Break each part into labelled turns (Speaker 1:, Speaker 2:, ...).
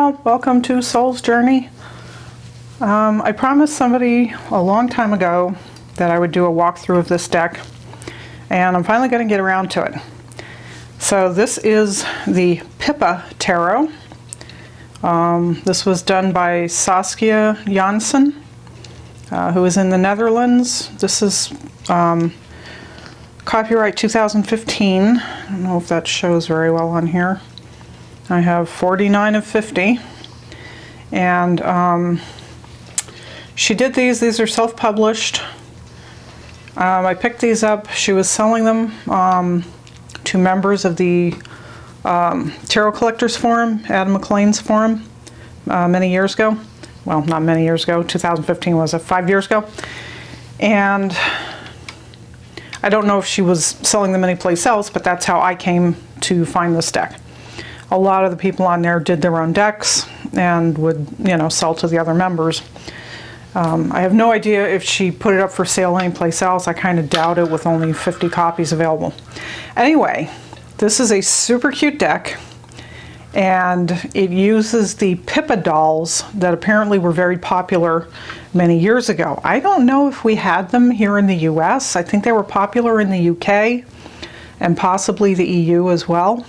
Speaker 1: Hello, welcome to Soul's Journey. I promised somebody a long time ago that I would do a walkthrough of this deck, and I'm finally going to get around to it. So this is the Pippa Tarot. This was done by Saskia Jansen, who is in the Netherlands. This is copyright 2015. I don't know if that shows very well on here. I have 49 of 50, and she did these are self-published. I picked these up. She was selling them to members of the Tarot Collectors Forum, Adam McLean's forum, many years ago. Well, not many years ago, 2015 was 5 years ago. And I don't know if she was selling them anyplace else, but that's how I came to find this deck. A lot of the people on there did their own decks and would, sell to the other members. I have no idea if she put it up for sale anyplace else. I kind of doubt it with only 50 copies available. Anyway, this is a super cute deck, and it uses the Pippa dolls that apparently were very popular many years ago. I don't know if we had them here in the US. I think they were popular in the UK and possibly the EU as well.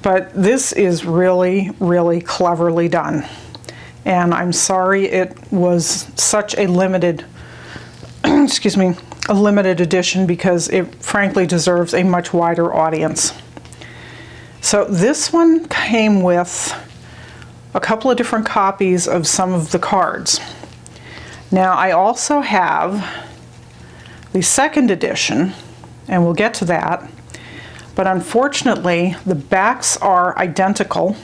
Speaker 1: But this is really, really cleverly done. And I'm sorry it was such a limited, excuse me, a limited edition, because it frankly deserves a much wider audience. So this one came with a couple of different copies of some of the cards. Now I also have the second edition, and we'll get to that. But unfortunately, the backs are identical,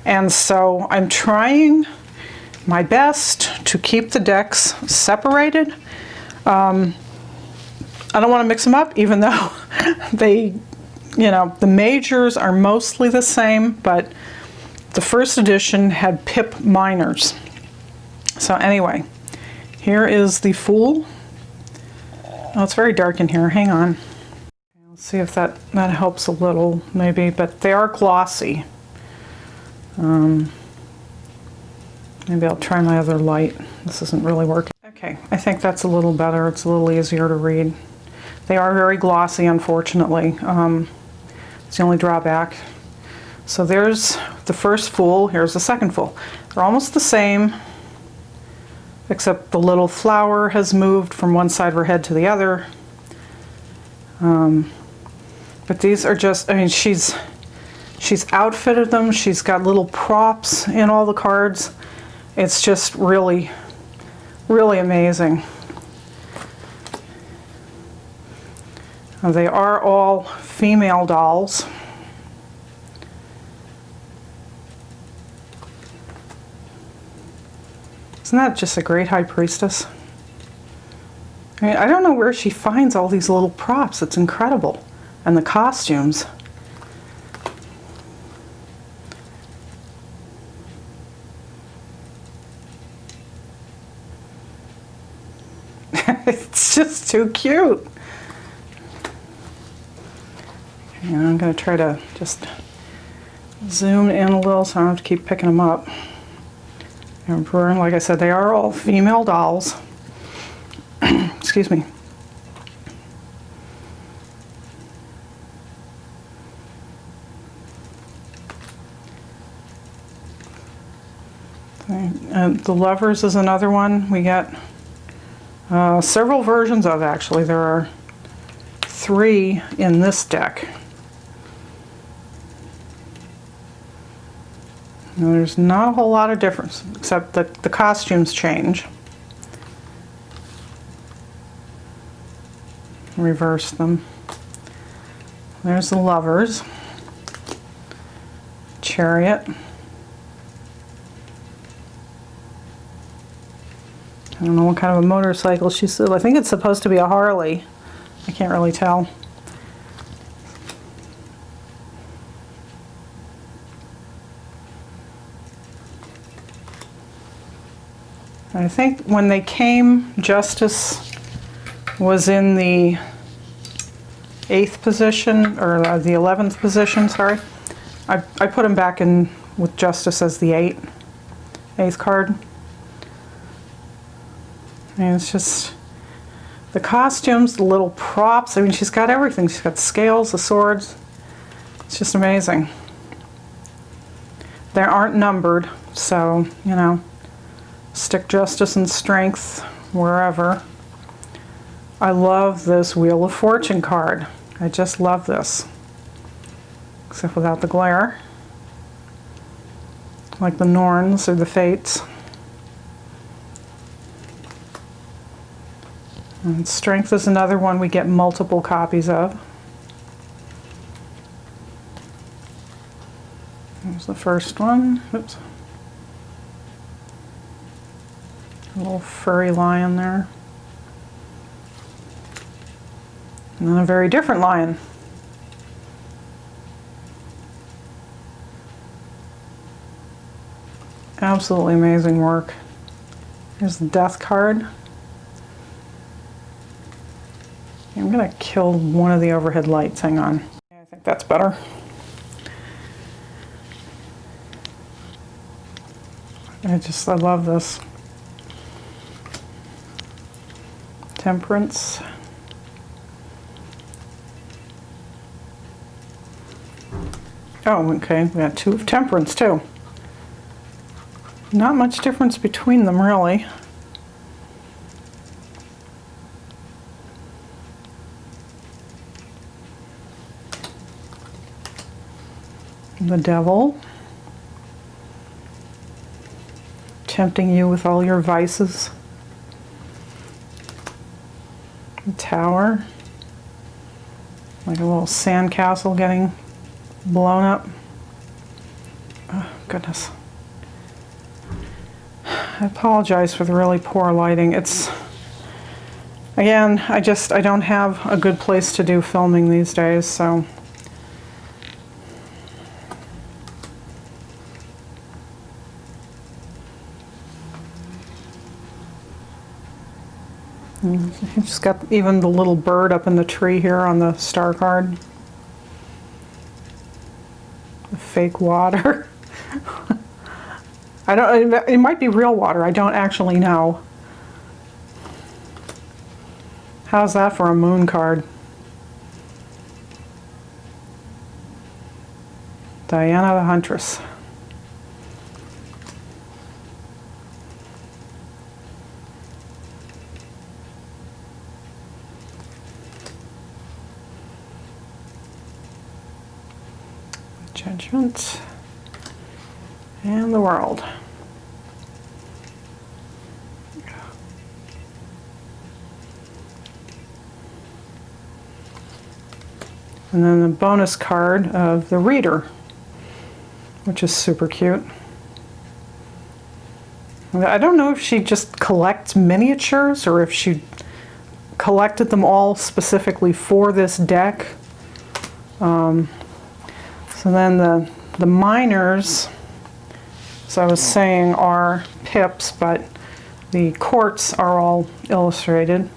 Speaker 1: and so I'm trying my best to keep the decks separated. I don't want to mix them up, even though they, the majors are mostly the same, but the first edition had Pip minors. So anyway, here is the Fool. Oh, it's very dark in here. Hang on. See if that helps a little, maybe, but they are glossy. Maybe I'll try my other light. This isn't really working. Okay, I think that's a little better. It's a little easier to read. They are very glossy, unfortunately. It's the only drawback. So there's the first Fool, here's the second Fool. They're almost the same, except the little flower has moved from one side of her head to the other. But these are just, she's outfitted them. She's got little props in all the cards. It's just really, really amazing. They are all female dolls. Isn't that just a great High Priestess? I don't know where she finds all these little props. It's incredible. And the costumes. It's just too cute. Okay, I'm going to try to just zoom in a little so I don't have to keep picking them up. And like I said, they are all female dolls. Excuse me. The Lovers is another one we get several versions of, actually. There are 3 in this deck. Now, there's not a whole lot of difference, except that the costumes change. Reverse them. There's the Lovers. Chariot. I don't know what kind of a motorcycle she's. I think it's supposed to be a Harley. I can't really tell. I think when they came, Justice was in the 8th position, or the 11th position, sorry. I put him back in with Justice as the eighth card. And it's just the costumes, the little props. I mean, she's got everything. She's got the scales, the swords. It's just amazing. They aren't numbered, so, you know, stick Justice and Strength wherever. I love this Wheel of Fortune card. I just love this. Except without the glare. Like the Norns or the Fates. And Strength is another one we get multiple copies of. Here's the first one. Oops. A little furry lion there. And then a very different lion. Absolutely amazing work. Here's the Death card. I'm going to kill one of the overhead lights. Hang on. I think that's better. I love this. Temperance. Oh, okay. We got two of Temperance too. Not much difference between them, really. The Devil. Tempting you with all your vices. The Tower. Like a little sandcastle getting blown up. Oh, goodness. I apologize for the really poor lighting. It's, again, I don't have a good place to do filming these days, so. You just got even the little bird up in the tree here on the star card. The fake water. It might be real water, I don't actually know. How's that for a moon card? Diana the Huntress. Judgment. And the World. And then the bonus card of the Reader, which is super cute. I don't know if she just collects miniatures or if she collected them all specifically for this deck. So then the minors, as I was saying, are pips, but the courts are all illustrated.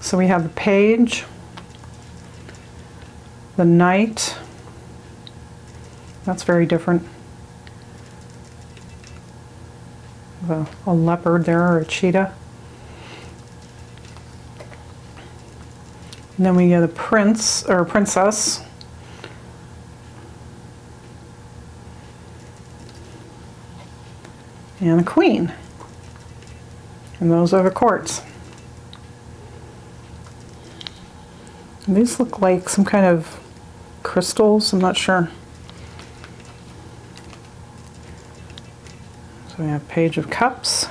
Speaker 1: So we have the Page, the Knight. That's very different. A leopard there, or a cheetah. And then we get a prince, or a princess. And a queen. And those are the courts. And these look like some kind of crystals, I'm not sure. So we have Page of Cups.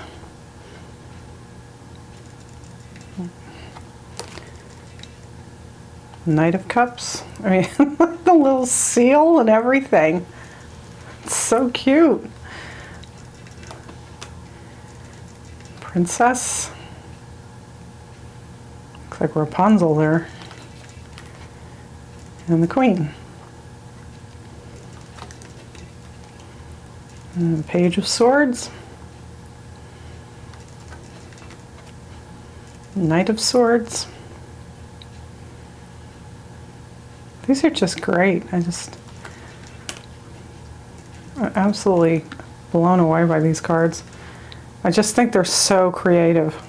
Speaker 1: Knight of Cups. I mean, the little seal and everything. It's so cute. Princess. Looks like Rapunzel there. And the Queen. And the Page of Swords. Knight of Swords. These are just great. I'm absolutely blown away by these cards. I just think they're so creative.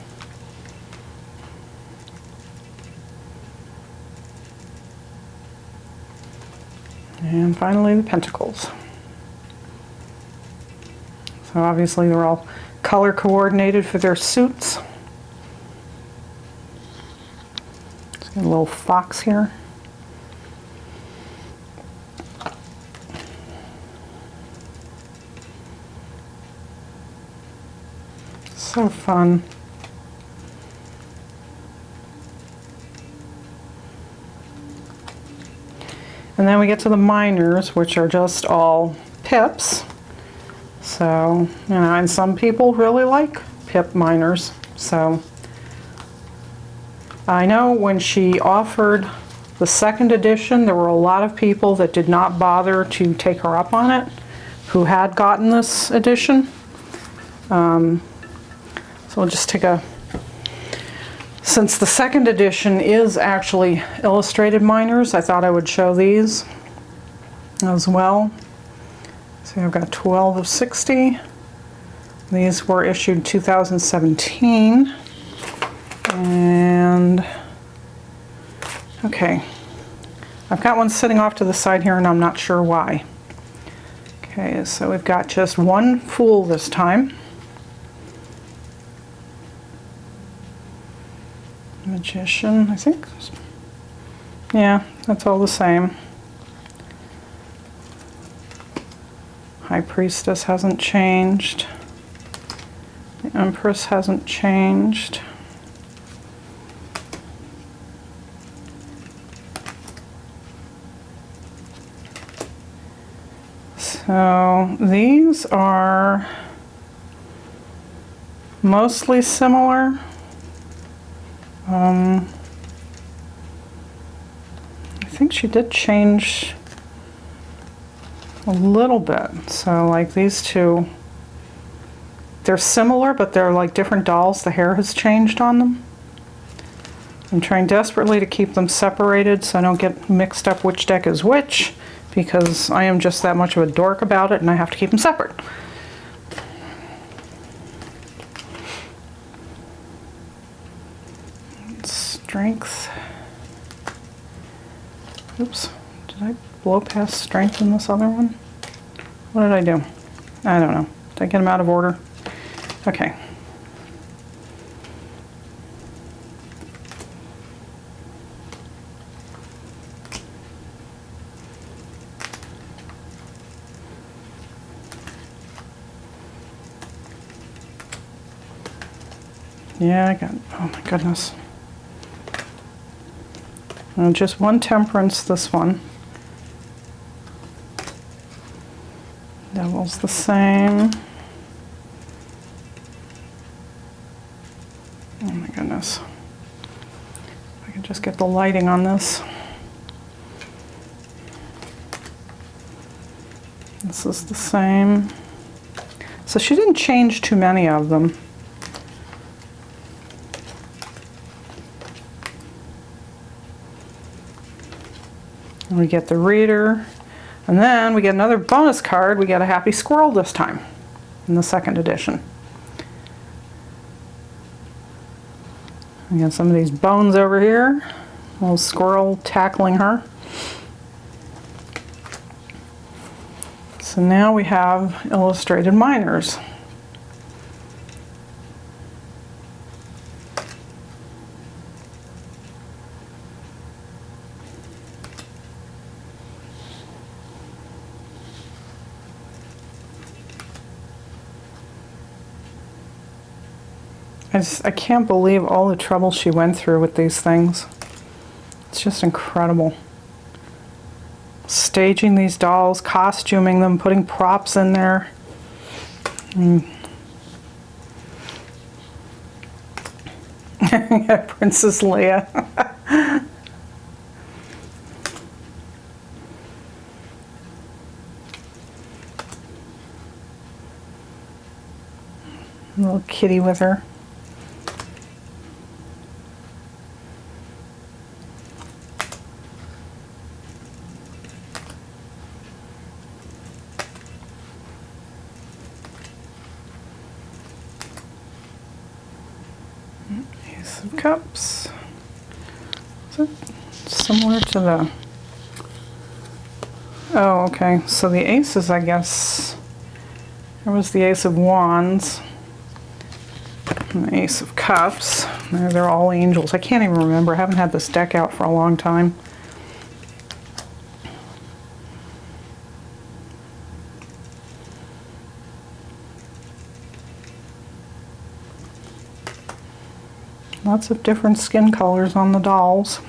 Speaker 1: And finally, the Pentacles. So obviously they're all color coordinated for their suits. Just got a little fox here. So fun. And then we get to the minors, which are just all pips. So, you know, and some people really like pip minors. So I know when she offered the second edition, there were a lot of people that did not bother to take her up on it, who had gotten this edition. So we'll just take a, since the second edition is actually illustrated minors, I thought I would show these as well. So I've got 12 of 60. These were issued 2017. And, okay, I've got one sitting off to the side here and I'm not sure why. Okay, so we've got just one Fool this time. Magician, I think. Yeah, that's all the same. High Priestess hasn't changed. The Empress hasn't changed. So these are mostly similar. I think she did change a little bit. So like these two, they're similar, but they're like different dolls. The hair has changed on them. I'm trying desperately to keep them separated so I don't get mixed up which deck is which, because I am just that much of a dork about it and I have to keep them separate. Strength. Oops, did I blow past strength in this other one? What did I do? I don't know. Did I get them out of order? Okay. Yeah, I got, oh my goodness. Just one Temperance, this one. Devil's the same. Oh my goodness. If I can just get the lighting on this. This is the same. So she didn't change too many of them. We get the Reader, and then we get another bonus card. We get a Happy Squirrel this time in the second edition. We got some of these bones over here. Little squirrel tackling her. So now we have illustrated minors. I can't believe all the trouble she went through with these things. It's just incredible. Staging these dolls, costuming them, putting props in there. Yeah, Princess Leia. Little kitty with her. Ace of Cups. Is it similar to the... Oh, okay. So the aces, I guess... There was the Ace of Wands. And the Ace of Cups. They're all angels. I can't even remember. I haven't had this deck out for a long time. Lots of different skin colors on the dolls.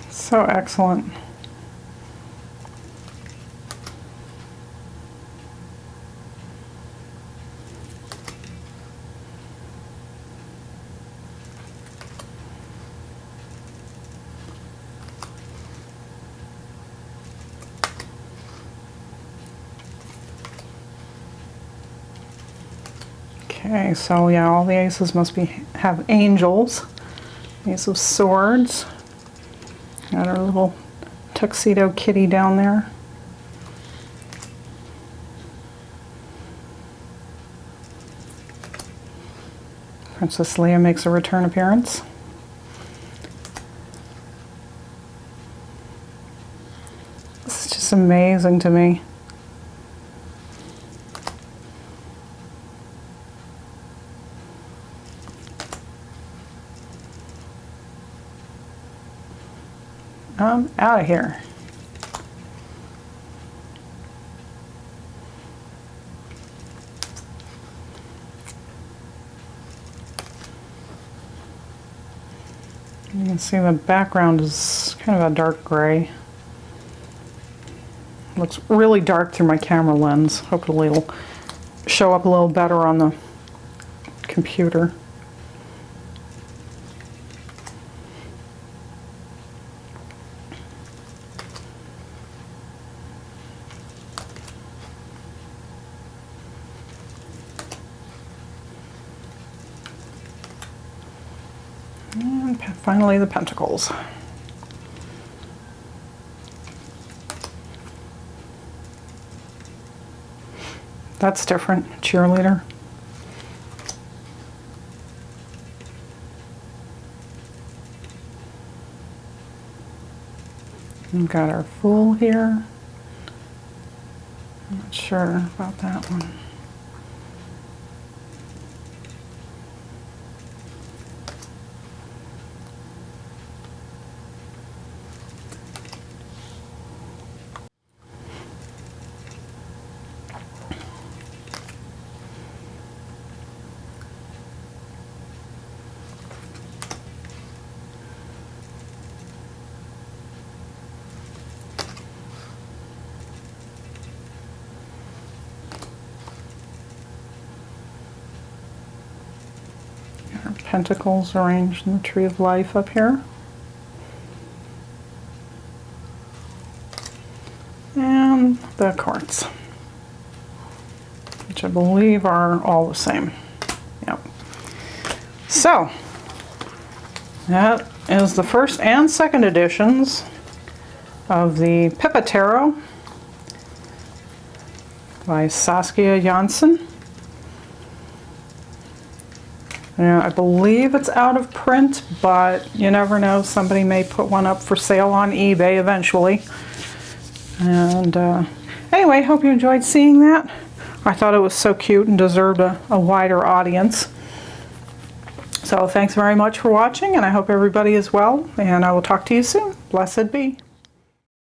Speaker 1: So excellent. Okay, so yeah, all the aces must have angels. Ace of Swords. Got our little tuxedo kitty down there. Princess Leia makes a return appearance. This is just amazing to me. I'm out of here. You can see the background is kind of a dark gray. Looks really dark through my camera lens. Hopefully it'll show up a little better on the computer. And finally the Pentacles. That's different. Cheerleader. We've got our Fool here. I'm not sure about that one. Our pentacles arranged in the Tree of Life up here. And the quartz, which I believe are all the same. Yep. So, that is the first and second editions of the Pippa Tarot by Saskia Jansen. Yeah, I believe it's out of print, but you never know. Somebody may put one up for sale on eBay eventually. And anyway, hope you enjoyed seeing that. I thought it was so cute and deserved a wider audience. So thanks very much for watching, and I hope everybody is well, and I will talk to you soon. Blessed be.